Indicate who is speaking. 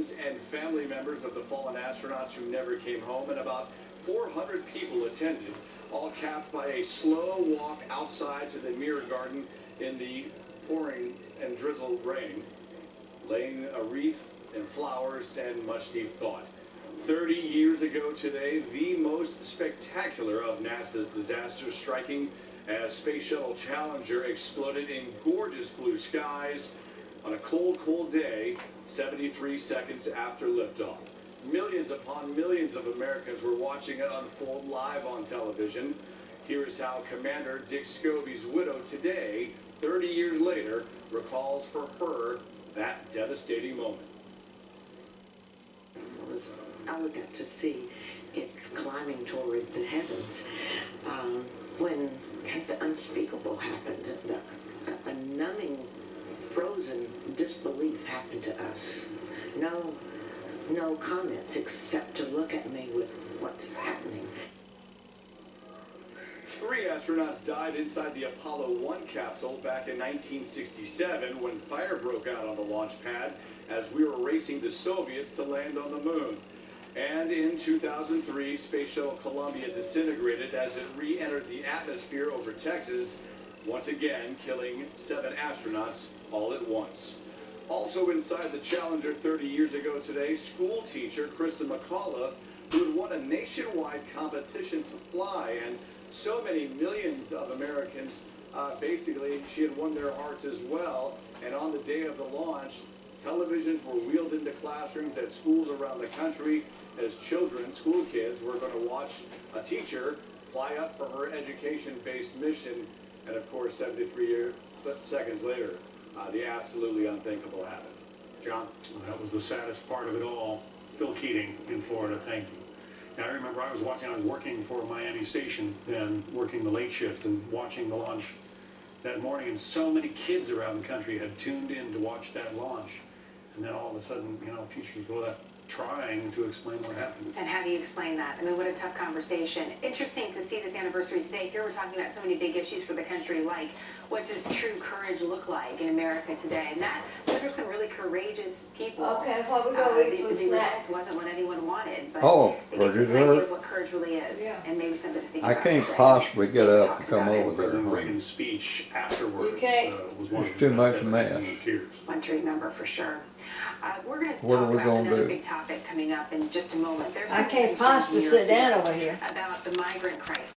Speaker 1: friends and family members of the fallen astronauts who never came home, and about 400 people attended, all capped by a slow walk outside to the Mirror Garden in the pouring and drizzled rain, laying a wreath and flowers and much deep thought. 30 years ago today, the most spectacular of NASA's disasters striking as Space Shuttle Challenger exploded in gorgeous blue skies on a cold, cold day, 73 seconds after liftoff. Millions upon millions of Americans were watching it unfold live on television. Here is how Commander Dick Scobie's widow today, 30 years later, recalls for her that devastating moment.
Speaker 2: It was elegant to see it climbing toward the heavens. When the unspeakable happened, a numbing, frozen disbelief happened to us. No comments except to look at me with what's happening.
Speaker 1: 3 astronauts died inside the Apollo 1 capsule back in 1967 when fire broke out on the launch pad as we were racing the Soviets to land on the moon. And in 2003, Space Shuttle Columbia disintegrated as it re-entered the atmosphere over Texas, once again killing 7 astronauts all at once. Also inside the Challenger 30 years ago today, school teacher Krista McAuliffe, who had won a nationwide competition to fly, and so many millions of Americans, basically, she had won their hearts as well. And on the day of the launch, televisions were wheeled into classrooms at schools around the country as children, school kids, were going to watch a teacher fly up for her education-based mission. And of course, 73 seconds later, the absolutely unthinkable happened. John?
Speaker 3: That was the saddest part of it all. Phil Keating in Florida, thank you. Now, I remember I was working for Miami Station then, working the late shift and watching the launch that morning, and so many kids around the country had tuned in to watch that launch. And then all of a sudden, teachers were left trying to explain what happened.
Speaker 4: And how do you explain that? I mean, what a tough conversation. Interesting to see this anniversary today. Here we're talking about so many big issues for the country, like what does true courage look like in America today? And those were some really courageous people.
Speaker 5: Okay, what we go eat for
Speaker 4: The
Speaker 5: snack?
Speaker 4: result wasn't what anyone wanted, but it
Speaker 6: for
Speaker 4: gives us an idea
Speaker 6: dessert?
Speaker 4: of what courage really is, and maybe something to think
Speaker 6: I
Speaker 4: about
Speaker 6: can't
Speaker 4: today.
Speaker 6: possibly get up and
Speaker 4: Talk
Speaker 6: come
Speaker 4: about it.
Speaker 6: over there.
Speaker 3: President Reagan's speech afterwards
Speaker 5: You can't.
Speaker 3: was one of
Speaker 6: It's
Speaker 3: the
Speaker 6: too
Speaker 3: best
Speaker 6: much
Speaker 3: ever,
Speaker 6: mess.
Speaker 3: in tears.
Speaker 4: One to remember for sure. We're going to
Speaker 6: What are
Speaker 4: talk
Speaker 6: we
Speaker 4: about
Speaker 6: gonna
Speaker 4: another
Speaker 6: do?
Speaker 4: big topic coming up in just a moment. There's
Speaker 5: I
Speaker 4: some
Speaker 5: can't
Speaker 4: concerns
Speaker 5: possibly
Speaker 4: here
Speaker 5: sit
Speaker 4: today
Speaker 5: down over here.
Speaker 4: about the migrant crisis.